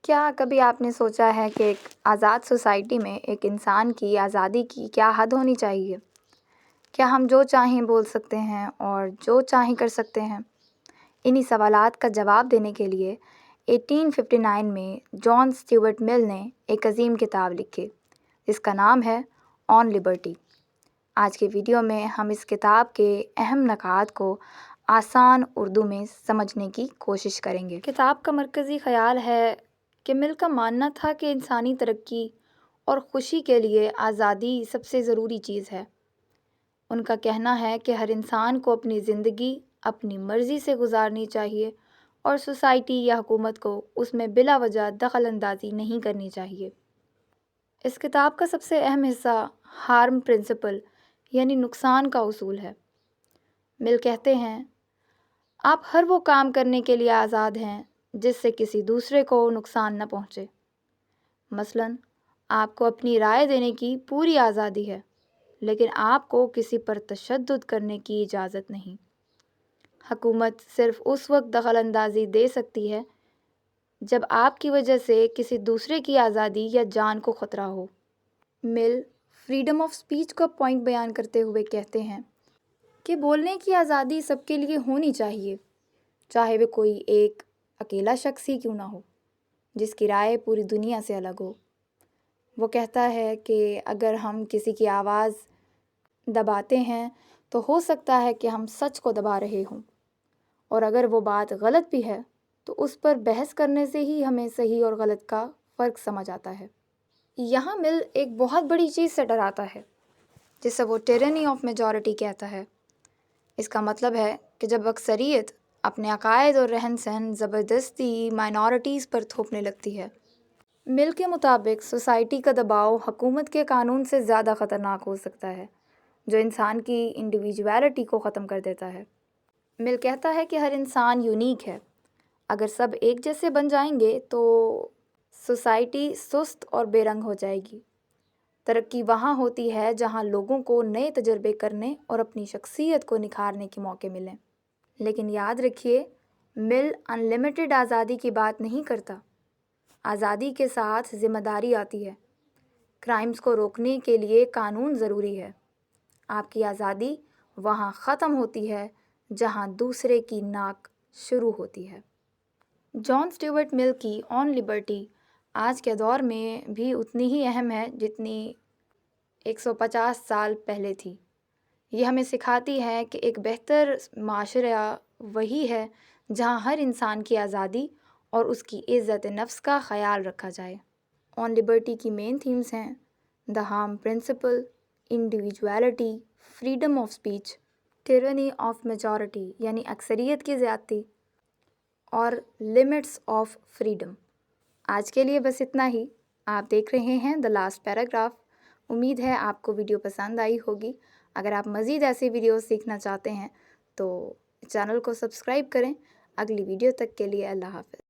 کیا کبھی آپ نے سوچا ہے کہ ایک آزاد سوسائٹی میں ایک انسان کی آزادی کی کیا حد ہونی چاہیے؟ کیا ہم جو چاہیں بول سکتے ہیں اور جو چاہیں کر سکتے ہیں؟ انہی سوالات کا جواب دینے کے لیے 1859 میں جان اسٹیورٹ مل نے ایک عظیم کتاب لکھی جس کا نام ہے آن لبرٹی۔ آج کے ویڈیو میں ہم اس کتاب کے اہم نکات کو آسان اردو میں سمجھنے کی کوشش کریں گے۔ کتاب کا مرکزی خیال ہے کہ مل کا ماننا تھا کہ انسانی ترقی اور خوشی کے لیے آزادی سب سے ضروری چیز ہے۔ ان کا کہنا ہے کہ ہر انسان کو اپنی زندگی اپنی مرضی سے گزارنی چاہیے اور سوسائٹی یا حکومت کو اس میں بلا وجہ دخل اندازی نہیں کرنی چاہیے۔ اس کتاب کا سب سے اہم حصہ ہارم پرنسپل یعنی نقصان کا اصول ہے۔ مل کہتے ہیں، آپ ہر وہ کام کرنے کے لیے آزاد ہیں جس سے کسی دوسرے کو نقصان نہ پہنچے۔ مثلاً آپ کو اپنی رائے دینے کی پوری آزادی ہے، لیکن آپ کو کسی پر تشدد کرنے کی اجازت نہیں۔ حکومت صرف اس وقت دخل اندازی دے سکتی ہے جب آپ کی وجہ سے کسی دوسرے کی آزادی یا جان کو خطرہ ہو۔ مل فریڈم آف اسپیچ کا پوائنٹ بیان کرتے ہوئے کہتے ہیں کہ بولنے کی آزادی سب کے لیے ہونی چاہیے، چاہے وہ کوئی ایک اکیلا شخص ہی کیوں نہ ہو جس کی رائے پوری دنیا سے الگ ہو۔ وہ کہتا ہے کہ اگر ہم کسی کی آواز دباتے ہیں تو ہو سکتا ہے کہ ہم سچ کو دبا رہے ہوں، اور اگر وہ بات غلط بھی ہے تو اس پر بحث کرنے سے ہی ہمیں صحیح اور غلط کا فرق سمجھ آتا ہے۔ یہاں مل ایک بہت بڑی چیز سے ڈراتا ہے جسے وہ ٹیرنی آف میجورٹی کہتا ہے۔ اس کا مطلب ہے کہ جب اکثریت اپنے عقائد اور رہن سہن زبردستی مائنورٹیز پر تھوپنے لگتی ہے۔ مل کے مطابق سوسائٹی کا دباؤ حکومت کے قانون سے زیادہ خطرناک ہو سکتا ہے، جو انسان کی انڈیویجویلٹی کو ختم کر دیتا ہے۔ مل کہتا ہے کہ ہر انسان یونیک ہے۔ اگر سب ایک جیسے بن جائیں گے تو سوسائٹی سست اور بے رنگ ہو جائے گی۔ ترقی وہاں ہوتی ہے جہاں لوگوں کو نئے تجربے کرنے اور اپنی شخصیت کو نکھارنے کے موقع ملیں۔ لیکن یاد رکھیے، مل ان لمیٹڈ آزادی کی بات نہیں کرتا۔ آزادی کے ساتھ ذمہ داری آتی ہے۔ کرائمز کو روکنے کے لیے قانون ضروری ہے۔ آپ کی آزادی وہاں ختم ہوتی ہے جہاں دوسرے کی ناک شروع ہوتی ہے۔ جان اسٹیورٹ مل کی آن لبرٹی آج کے دور میں بھی اتنی ہی اہم ہے جتنی 150 سال پہلے تھی۔ یہ ہمیں سکھاتی ہے کہ ایک بہتر معاشرہ وہی ہے جہاں ہر انسان کی آزادی اور اس کی عزت نفس کا خیال رکھا جائے۔ آن لبرٹی کی مین تھیمز ہیں the harm principle, individuality, freedom of speech, tyranny of majority یعنی اکثریت کی زیادتی، اور لمٹس آف فریڈم۔ آج کے لیے بس اتنا ہی۔ آپ دیکھ رہے ہیں دا لاسٹ پیراگراف۔ امید ہے آپ کو ویڈیو پسند آئی ہوگی۔ اگر آپ مزید ایسی ویڈیوز سیکھنا چاہتے ہیں تو چینل کو سبسکرائب کریں۔ اگلی ویڈیو تک کے لیے اللہ حافظ۔